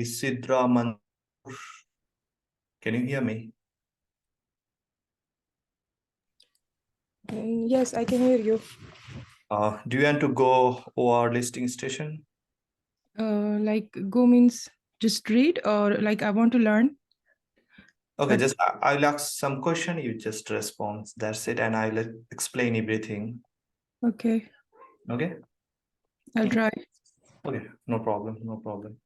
Sidra Manur. Can you hear me? Yes, I can hear you. Do you want to go OR listing station? Like go means just read, or like I want to learn. Okay, But I'll ask some question, you just respond. That's it, and I'll explain everything. okay, Okay? I'll try. Okay, no problem, no problem.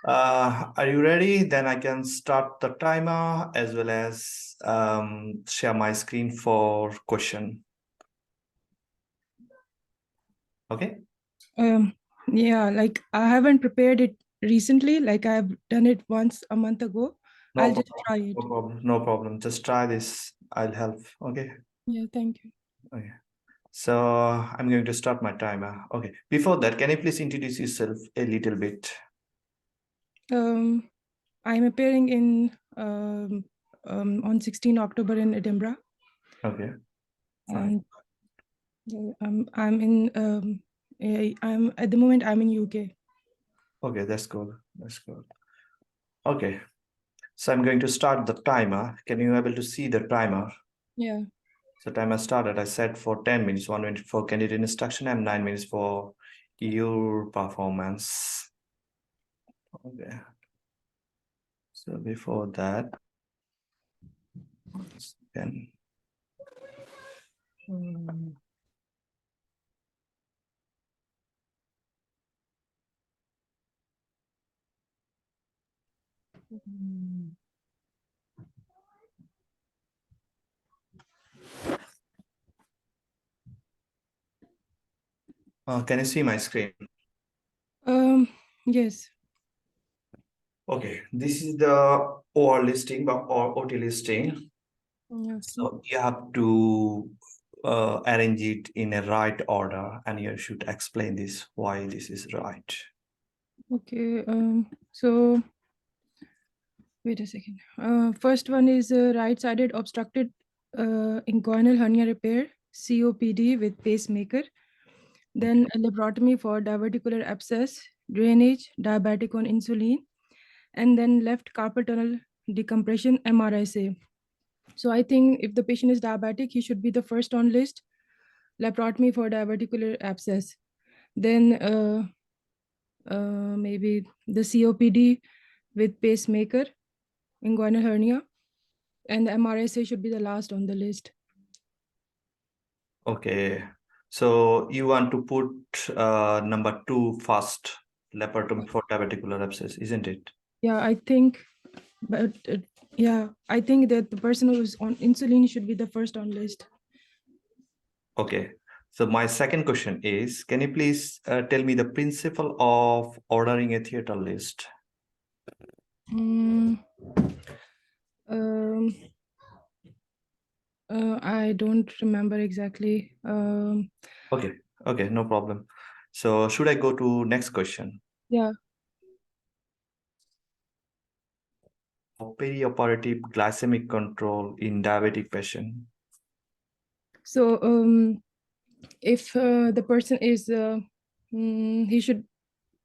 Are you ready? Then I can start the timer as well as share my screen for question. Okay? Yeah, like I haven't prepared it recently. Like I've done it once a month ago. No I'll just problem, try it. no problem, no problem. Just try this. I'll help. Okay? Yeah, thank you. Okay. So I'm going to start my timer. Okay. Before that, can you please introduce yourself a little bit? I'm appearing in on 16 October in Edinburgh, Okay. Fine. and I'm at the moment I'm in UK. Okay, that's good. That's good. Okay. So I'm going to start the timer. Can you able to see the timer? Yeah. So timer started. I set for 10 minutes, 1 minute for candidate instruction and 9 minutes for your performance. Okay. So before that, then. Can you see my screen? Yes. Okay, this is the OR listing or OT listing. Yeah. So you have to arrange it in a right order, and you should explain this why this is right. Okay. So wait a second. First one is right-sided obstructed inguinal hernia repair, COPD with pacemaker. Then a laparotomy for diverticular abscess, drainage, diabetic on insulin, and then left carpal tunnel decompression, MRSA. So I think if the patient is diabetic, he should be the first on list. Laparotomy for diverticular abscess. Then maybe the COPD with pacemaker, inguinal hernia, and the MRSA should be the last on the list. Okay, so you want to put number 2 first, laparotomy for diverticular abscess, isn't it? Yeah, I think, but yeah, I think that the person who is on insulin should be the first on list. Okay, so my second question is, can you please tell me the principle of ordering a theater list? Mm, um, I don't remember exactly. Okay, no problem. So should I go to next question? Yeah. Perioperative glycemic control in diabetic patient. So if the person is, he should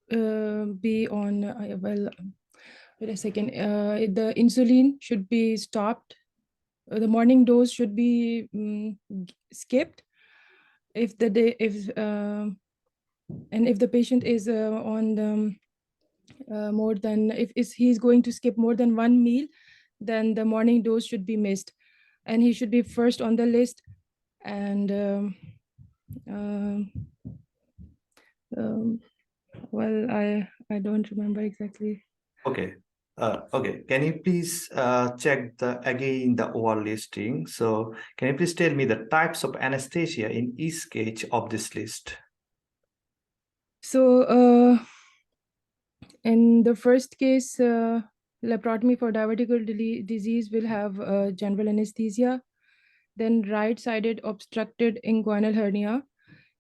be on, well, wait a second, the insulin should be stopped. The morning dose should be skipped. If the day, if and if the patient is on the more than, if he's going to skip more than one meal, then the morning dose should be missed, and he should be first on the list. And um, um, well, I don't remember exactly. Okay. Okay. Can you please check again the OR listing? So can you please tell me the types of anesthesia in each case of this list? So in the first case, laparotomy for diverticular disease will have general anesthesia. Then right-sided obstructed inguinal hernia.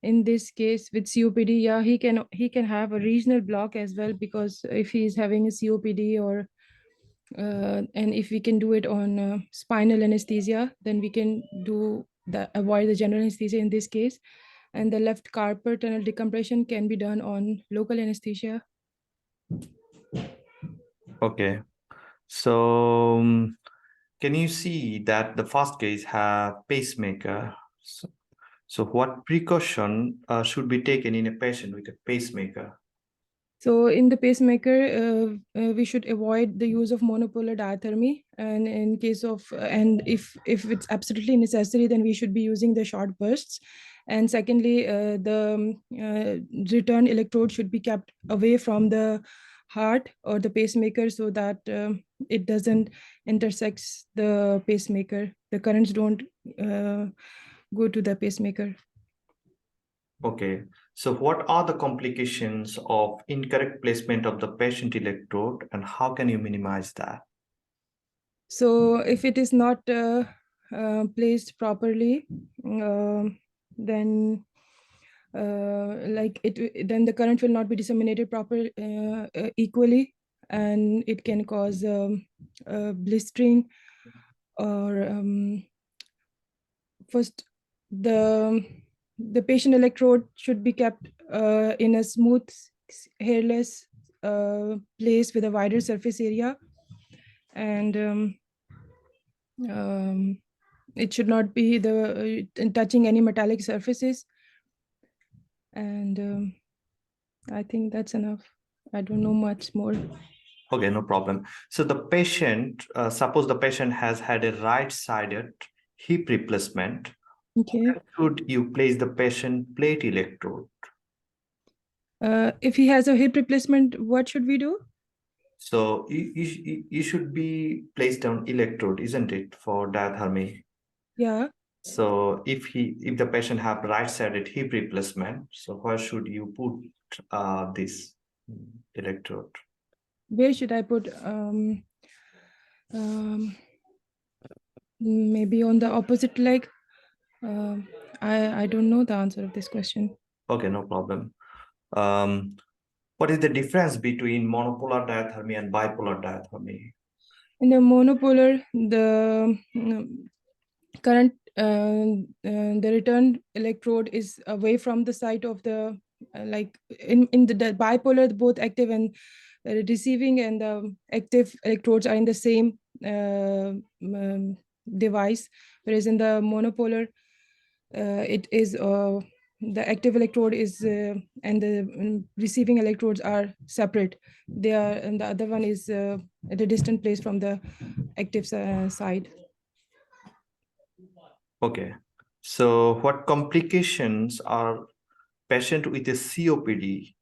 In this case with COPD, yeah, he can have a regional block as well, because if he's having a COPD, or and if we can do it on spinal anesthesia, then we can do the avoid the general anesthesia in this case. And the left carpal tunnel decompression can be done on local anesthesia. Okay. So can you see that the first case have pacemaker? So what precaution should be taken in a patient with a pacemaker? So in the pacemaker, we should avoid the use of monopolar diathermy, and in case of and if it's absolutely necessary, then we should be using the short bursts. And secondly, the return electrode should be kept away from the heart or the pacemaker, so that it doesn't intersects the pacemaker. The currents don't go to the pacemaker. Okay. So what are the complications of incorrect placement of the patient electrode, and how can you minimize that? So if it is not placed properly, then then the current will not be disseminated equally, and it can cause blistering, or first the patient electrode should be kept in a smooth, hairless place with a wider surface area, and it should not be touching any metallic surfaces. And I think that's enough. I don't know much more. Okay, no problem. So the patient, suppose the patient has had a right-sided hip replacement. Okay. Where should you place the patient plate electrode? If he has a hip replacement, what should we do? So you should be placed on electrode, isn't it, for diathermy? Yeah. So if the patient have right-sided hip replacement, so where should you put this electrode? Where should I put? Maybe on the opposite leg. I don't know the answer of this question. Okay, no problem. What is the difference between monopolar diathermy and bipolar diathermy? In the monopolar, the current the return electrode is away from the site of the like in the bipolar, both active and receiving and the active electrodes are in the same device, whereas in the monopolar it is the active electrode is and the receiving electrodes are separate. They are, and the other one is at a distant place from the active side. Okay. So what complications are patient with a COPD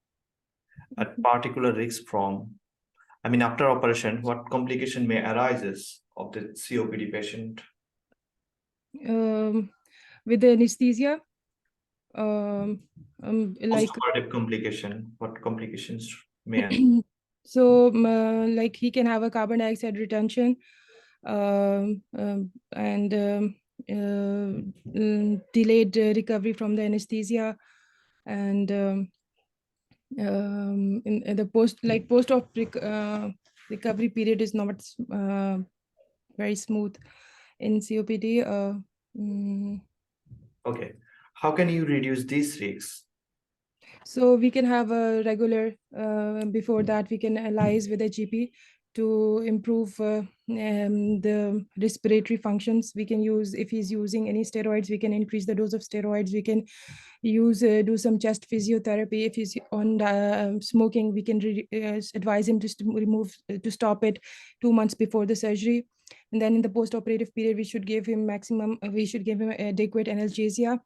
at particular risk from? I mean, after operation, what complication may arises of the COPD patient? With the anesthesia, like Postoperative complication, what complications may arise? so like he can have a carbon dioxide retention, and delayed recovery from the anesthesia, and in the post-op recovery period is not very smooth in COPD. Okay. How can you reduce these risks? So we can have a regular, before that we can analyze with a GP to improve the respiratory functions. We can use, if he's using any steroids, we can increase the dose of steroids. We can use do some chest physiotherapy. If he's on smoking, we can advise him to remove to stop it 2 months before the surgery. And then in the post-operative period, we should give him adequate analgesia,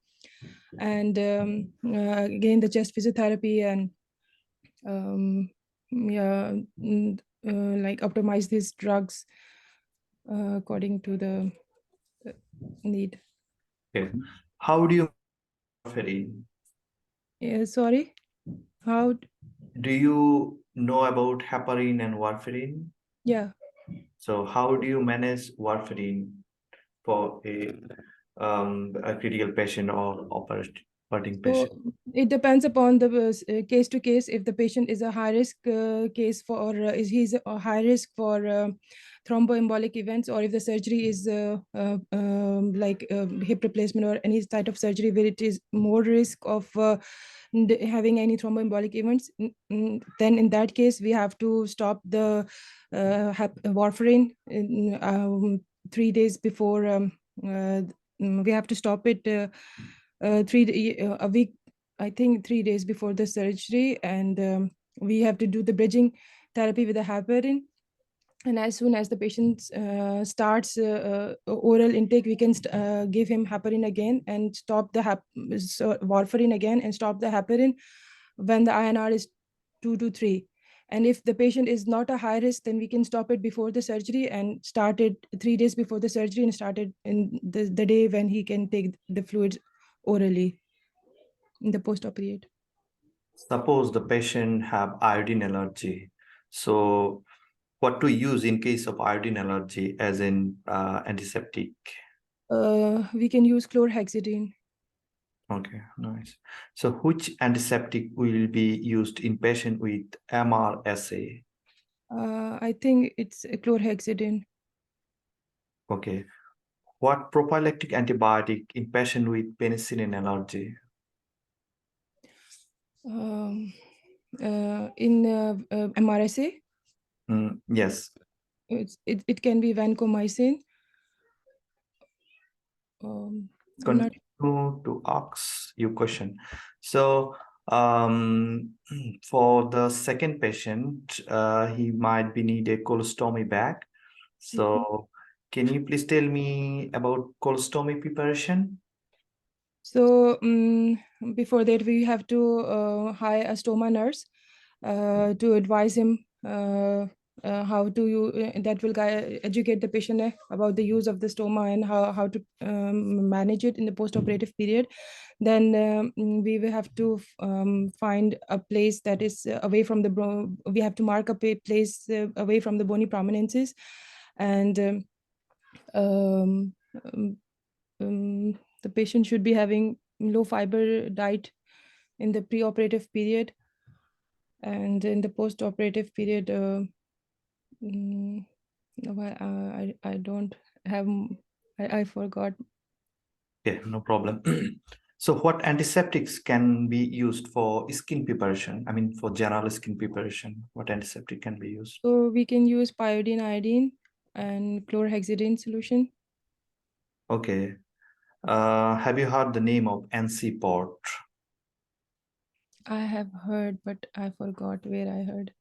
and again the chest physiotherapy, and yeah, like optimize these drugs according to the need. Okay. How do you warfarin? Yeah, sorry, how? Do you know about heparin and warfarin? Yeah. So how do you manage warfarin for a critical patient or operation? hurting So patient? it depends upon the case to case. If the patient is a high risk case for, or is he's a high risk for thromboembolic events, or if the surgery is like hip replacement or any type of surgery where it is more risk of having any thromboembolic events, then in that case we have to stop the warfarin 3 days before. We have to stop it a week, I think 3 days before the surgery, and we have to do the bridging therapy with the heparin. And as soon as the patient starts oral intake, we can give him heparin again and stop the warfarin again and stop the heparin when the INR is 2 to 3. And if the patient is not a high risk, then we can stop it before the surgery and start it 3 days before the surgery and start it in the day when he can take the fluids orally in the post-op period. Suppose the patient have iodine allergy. So what to use in case of iodine allergy as in antiseptic? We can use chlorhexidine. Okay, nice. So which antiseptic will be used in patient with MRSA? I think it's chlorhexidine. Okay. What prophylactic antibiotic in patient with penicillin allergy? In MRSA, Yes. it can be vancomycin. I'm not. Continue to ask you question. So for the second patient, he might be need a colostomy bag. So can you please tell me about colostomy preparation? So before that, we have to hire a stoma nurse to advise him how to use. That will educate the patient about the use of the stoma and how to manage it in the post-operative period. Then we will have to find a place that is away from the we have to mark a place away from the bony prominences, and um, um, the patient should be having low fiber diet in the pre-operative period, and in the post-operative period no, I don't have I forgot. Okay, no problem. So what antiseptics can be used for skin preparation? I mean, for general skin preparation, what antiseptic can be used? So we can use pyridine, iodine, and chlorhexidine solution. Okay. Have you heard the name of NCIPORT? I have heard, but I forgot where I heard.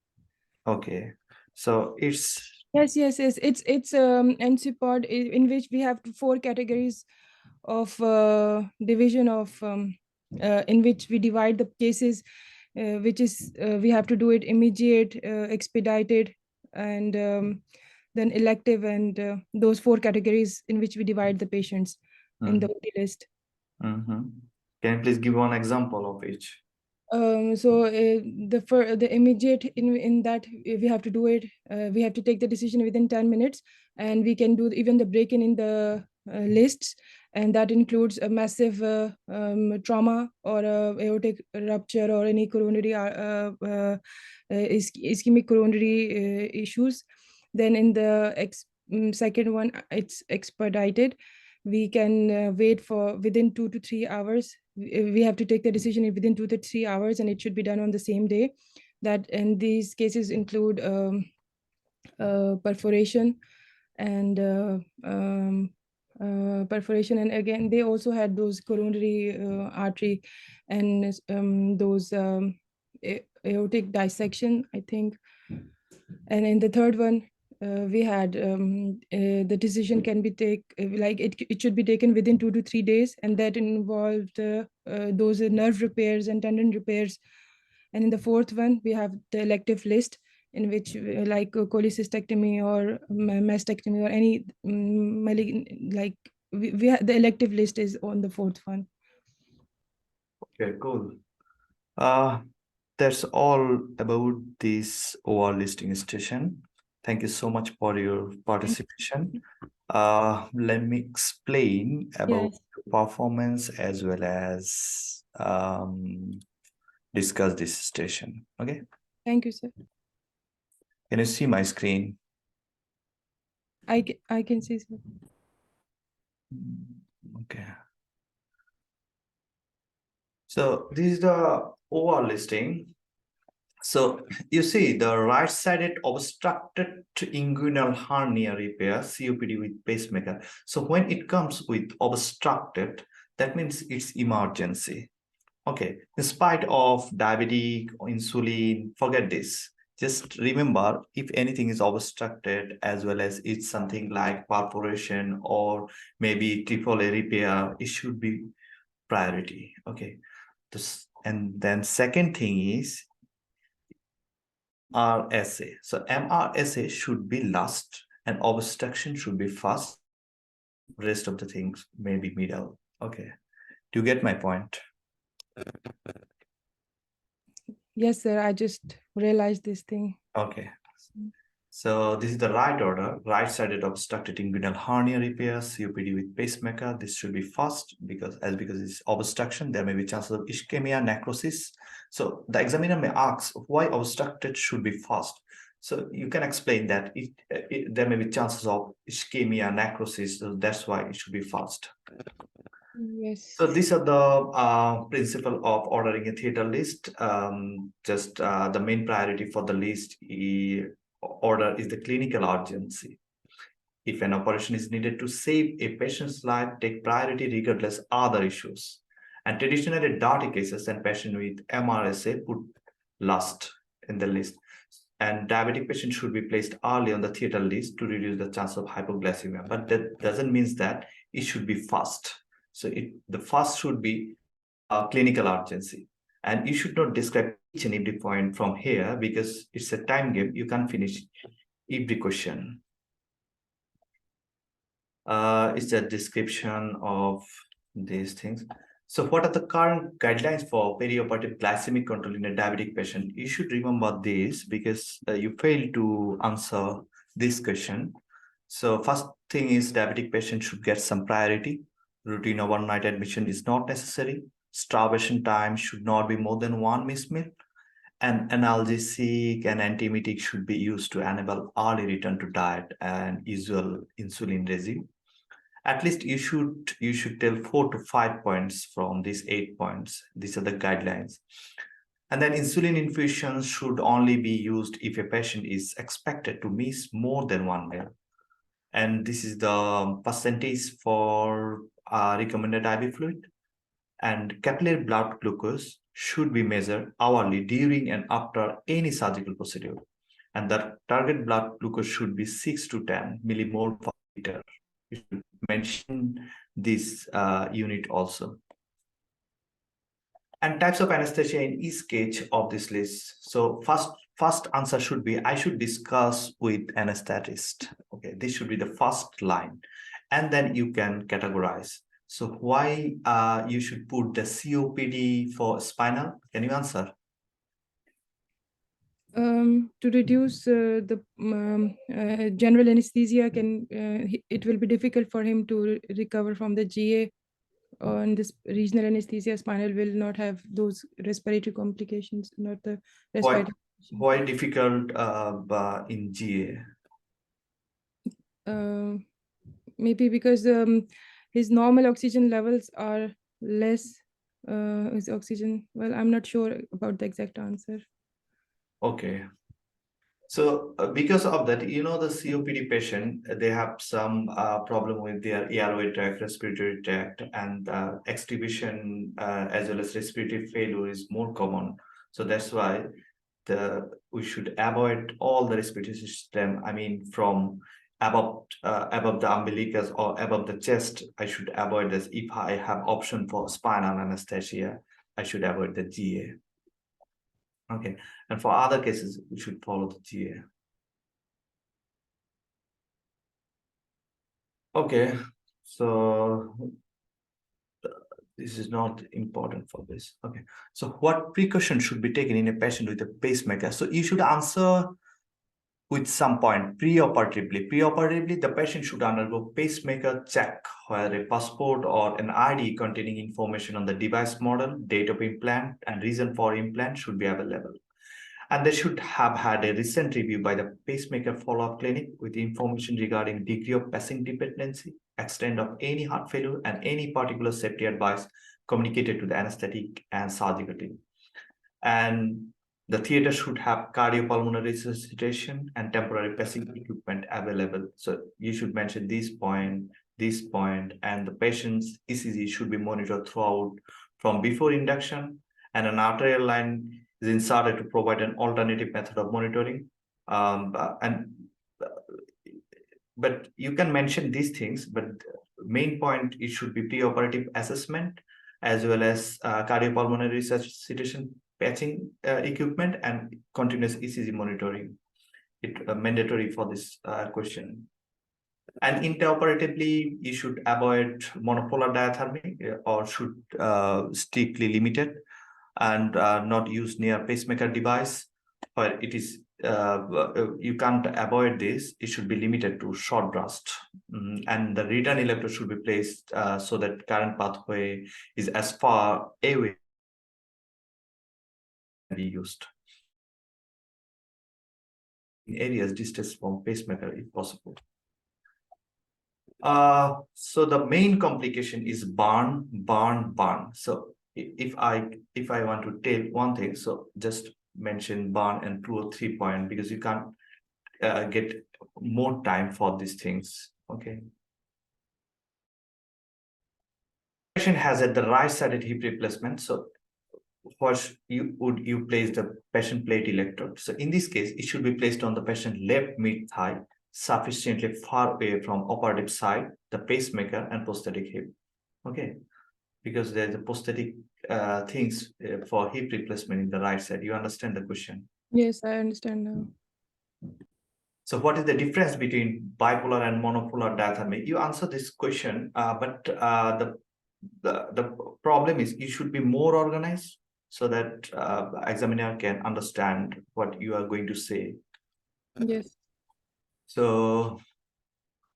Okay. So it's Yes, yes, yes. It's NCIPORT in which we have 4 categories of division of in which we divide the cases, which is we have to do it immediate, expedited, and then elective, and those 4 categories in which we divide the patients in the OT list. Can you please give one example of each? So the immediate in that we have to do it. We have to take the decision within 10 minutes, and we can do even the break in the lists, and that includes a massive trauma or a aortic rupture or any coronary ischemic coronary issues. Then in the second one, it's expedited. We can wait for within 2 to 3 hours. We have to take the decision within 2 to 3 hours, and it should be done on the same day. That, and these cases include perforation and perforation, and again they also had those coronary artery and those aortic dissection, I think. And in the third one, we had the decision can be like it should be taken within 2 to 3 days, and that involved those nerve repairs and tendon repairs. And in the fourth one, we have the elective list, in which like cholecystectomy or mastectomy or any like the elective list is on the fourth one. Okay, cool. That's all about this OR listing station. Thank you so much for your participation. Let me explain about Yes. the performance as well as discuss this station. Okay. Thank you, sir. Can you see my screen? I can see, sir. Okay. So this is the overall listing. So you see the right-sided obstructed inguinal hernia repair, COPD with pacemaker. So when it comes with obstructed, that means it's emergency. Okay, in spite of diabetic, insulin, forget this. Just remember, if anything is obstructed, as well as it's something like perforation or maybe AAA repair, it should be priority. Okay, and then second thing is MRSA. So MRSA should be last and obstruction should be first. Rest of the things may be middle. Okay, do you get my point? Yes, sir. I just realized this thing. Okay. So this is the right order, right-sided obstructed inguinal hernia repair, COPD with pacemaker. This should be first because it's obstruction, there may be chances of ischemia, necrosis. So the examiner may ask why obstructed should be first. So you can explain that there may be chances of ischemia, necrosis. So that's why it should be first. Yes. So these are the principle of ordering a theater list. The main priority for the list order is the clinical urgency. If an operation is needed to save a patient's life, take priority regardless other issues. And traditionally, dirty cases and patient with MRSA put last in the list. And diabetic patients should be placed early on the theater list to reduce the chance of hypoglycemia. But that doesn't mean that it should be fast. So the first should be clinical urgency. And you should not describe each and every point from here because it's a time game. You can't finish every question. It's a description of these things. So what are the current guidelines for perioperative glycemic control in a diabetic patient? You should remember this because you failed to answer this question. So first thing is diabetic patient should get some priority. Routine overnight admission is not necessary. Starvation time should not be more than 1 missed meal. And analgesic and antiemetic should be used to enable early return to diet and usual insulin regime. At least you should tell 4 to 5 points from these 8 points. These are the guidelines. And then insulin infusions should only be used if a patient is expected to miss more than 1 meal. And this is the percentage for recommended IV fluid. And capillary blood glucose should be measured hourly during and after any surgical procedure. And the target blood glucose should be 6 to 10 millimole per liter. You should mention this unit also. And types of anesthesia in each stage of this list. So first answer should be, I should discuss with anesthetist. Okay, this should be the first line. And then you can categorize. So why you should put the COPD for spinal? Can you answer? To reduce the general anesthesia, it will be difficult for him to recover from the GA. On this regional anesthesia, spinal will not have those respiratory complications, not the respiratory. Why difficult in GA? Maybe because his normal oxygen levels are less. His oxygen, well, I'm not sure about the exact answer. Okay. So because of that, the COPD patient, they have some problem with their airway tract, respiratory tract, and extubation as well as respiratory failure is more common. So that's why we should avoid all the respiratory system. I mean, from above the umbilicus or above the chest, I should avoid this. If I have option for spinal anesthesia, I should avoid the GA. Okay, and for other cases, we should follow the GA. Okay, so this is not important for this. Okay, so what precaution should be taken in a patient with a pacemaker? So you should answer with some point preoperatively. Preoperatively, the patient should undergo pacemaker check, where a passport or an ID containing information on the device model, date of implant, and reason for implant should be available. And they should have had a recent review by the pacemaker follow-up clinic with information regarding degree of pacing dependency, extent of any heart failure, and any particular safety advice communicated to the anesthetic and surgical team. And the theater should have cardiopulmonary resuscitation and temporary pacing equipment available. So you should mention this point, and the patient's ECG should be monitored throughout from before induction, and an arterial line is inserted to provide an alternative method of monitoring. But you can mention these things, but main point, it should be preoperative assessment as well as cardiopulmonary resuscitation patching equipment and continuous ECG monitoring. It mandatory for this question. And interoperatively, you should avoid monopolar diathermy or should strictly limited, and not use near pacemaker device, where it is you can't avoid this. It should be limited to short burst, and the return electrode should be placed so that current pathway is as far away be used in areas distant from pacemaker if possible. So the main complication is burn. So if I want to tell one thing, so just mention burn and 2 or 3 points, because you can't get more time for these things. Okay. Patient has at the right sided hip replacement. So first you place the patient plate electrode. So in this case, it should be placed on the patient left mid thigh, sufficiently far away from operative side, the pacemaker and prosthetic hip. Okay, because there's a prosthetic things for hip replacement in the right side. You understand the question? Yes, I understand now. So what is the difference between bipolar and monopolar diathermy? You answer this question, but the problem is you should be more organized so that examiner can understand what you are going to say. Yes. So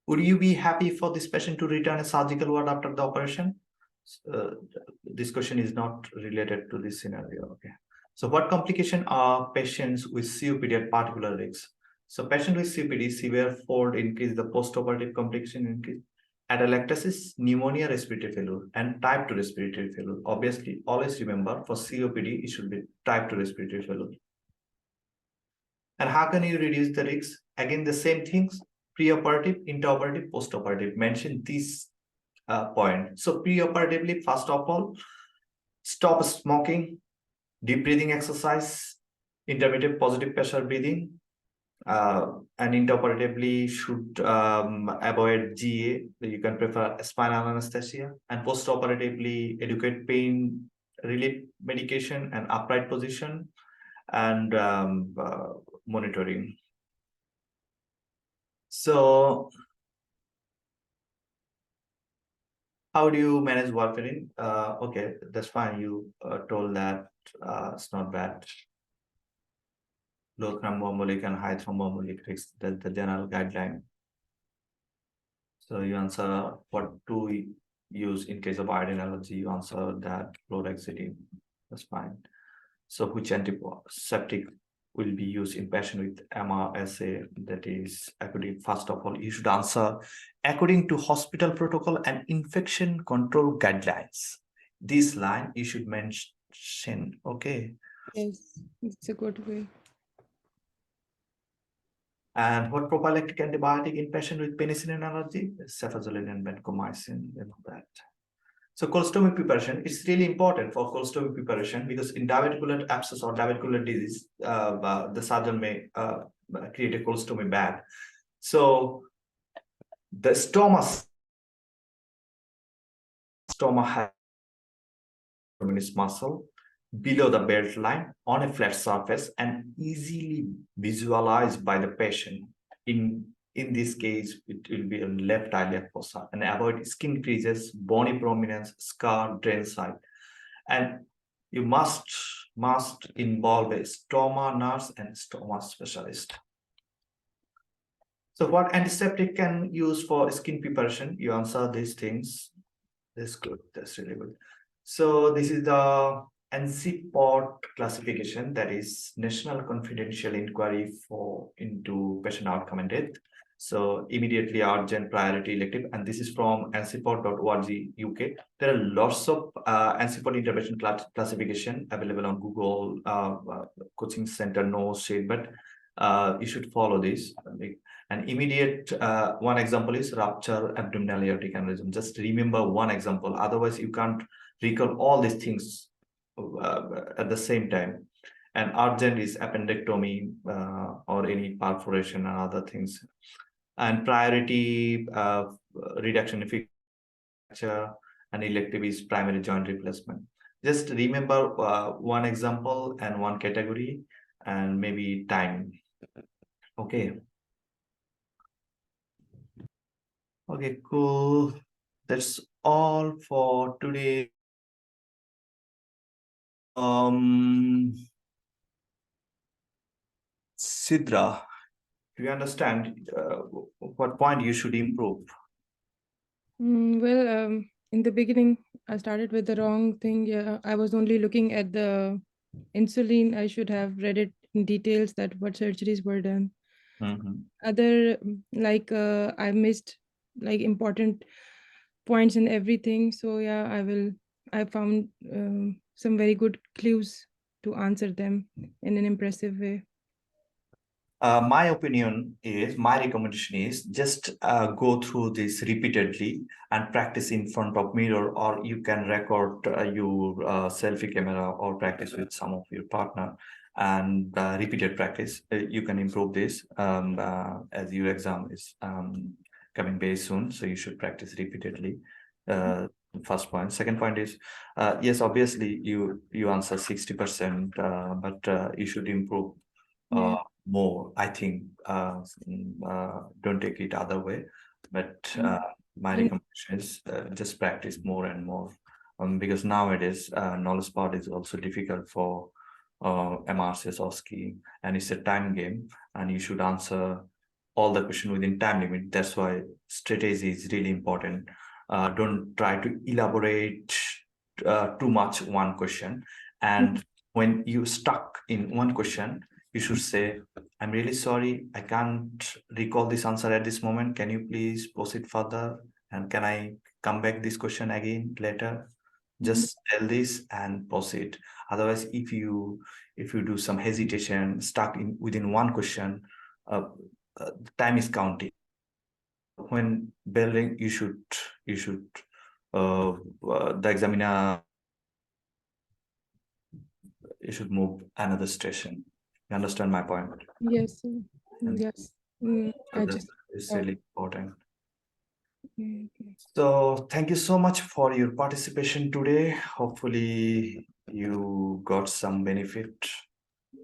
would you be happy for this patient to return a surgical ward after the operation? This question is not related to this scenario. Okay. So what complication are patients with COPD at particular risks? So patient with COPD, severe fold increase, the post-operative complication increase, atelectasis, pneumonia, respiratory failure, and type 2 respiratory failure. Obviously, always remember for COPD, it should be type 2 respiratory failure. And how can you reduce the risks? Again, the same things, preoperative, intraoperative, postoperative. Mention these point. So preoperatively, first of all, stop smoking, deep breathing exercise, intermittent positive pressure breathing, and intraoperatively should avoid GA. You can prefer spinal anesthesia, and postoperatively educate pain relief medication and upright position and monitoring. So how do you manage warfarin? Okay, that's fine. You told that it's not bad. Low thromboembolic and high thromboembolic risk, that's the general guideline. So you answer what to use in case of iodine allergy. You answer that fluoxetine. That's fine. So which antiseptic will be used in patient with MRSA? That is according, first of all, you should answer according to hospital protocol and infection control guidelines. This line you should mention. Okay. Yes, it's a good way. And what prophylactic antibiotic in patient with penicillin allergy? Cefazolin and vancomycin, you know that. So colostomy preparation, it's really important for colostomy preparation because in diverticular abscess or diverticular disease, the surgeon may create a colostomy bag. So the stoma has muscle below the belt line on a flat surface and easily visualized by the patient. In this case, it will be on left iliac fossa, and avoid skin creases, bony prominence, scar, drain site. And you must involve a stoma nurse and stoma specialist. So what antiseptic can use for skin preparation? You answer these things. That's good. That's really good. So this is the NCIPORT classification, that is National Confidential Inquiry for into Patient Outcome and Death. So immediately urgent priority elective, and this is from nciport.org UK. There are lots of NCIPORT intervention classification available on Google. Coaching center knows it, but you should follow this. An immediate one example is rupture abdominal aortic aneurysm. Just remember one example, otherwise you can't recall all these things at the same time. And urgent is appendectomy or any perforation and other things. And priority reduction in fracture, and elective is primary joint replacement. Just remember one example and one category and maybe time. Okay. Okay, cool. That's all for today. Sidra, do you understand what point you should improve? Well, in the beginning, I started with the wrong thing. Yeah, I was only looking at the insulin. I should have read it in details that what surgeries were done. Other like I missed like important points and everything. So yeah, I found some very good clues to answer them in an impressive way. My opinion is, my recommendation is just go through this repeatedly and practice in front of mirror, or you can record your selfie camera or practice with some of your partner, and repeated practice. You can improve this as your exam is coming very soon. So you should practice repeatedly. First point. Second point is, yes, obviously you answer 60%, but you should improve more. I think don't take it other way, but my recommendation is just practice more and more, because nowadays knowledge part is also difficult for MRCS or OSCE, and it's a time game, and you should answer all the question within time limit. That's why strategy is really important. Don't try to elaborate too much one question, and when you stuck in one question, you should say, I'm really sorry, I can't recall this answer at this moment. Can you please proceed further? And can I come back this question again later? Just tell this and proceed. Otherwise, if you do some hesitation, stuck in within one question, time is counting. When building, you should the examiner, you should move another station. You understand my point? Yes. And Yes. it's really important. Okay. So thank you so much for your participation today. Hopefully you got some benefit.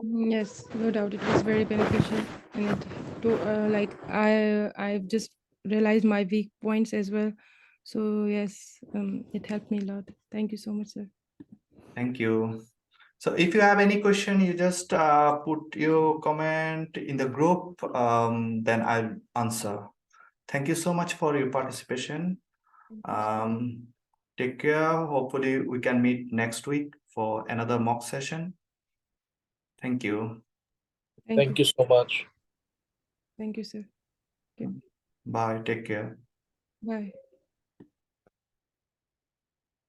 Yes, no doubt it was very beneficial, and it to like I've just realized my weak points as well. So yes, it helped me a lot. Thank you so much, sir. Thank you. So if you have any question, you just put your comment in the group, then I'll answer. Thank you so much for your participation. Take care. Hopefully we can meet next week for another mock session. Thank you. Thank you so much. Thank you, sir. Okay. Bye. Take care. Bye.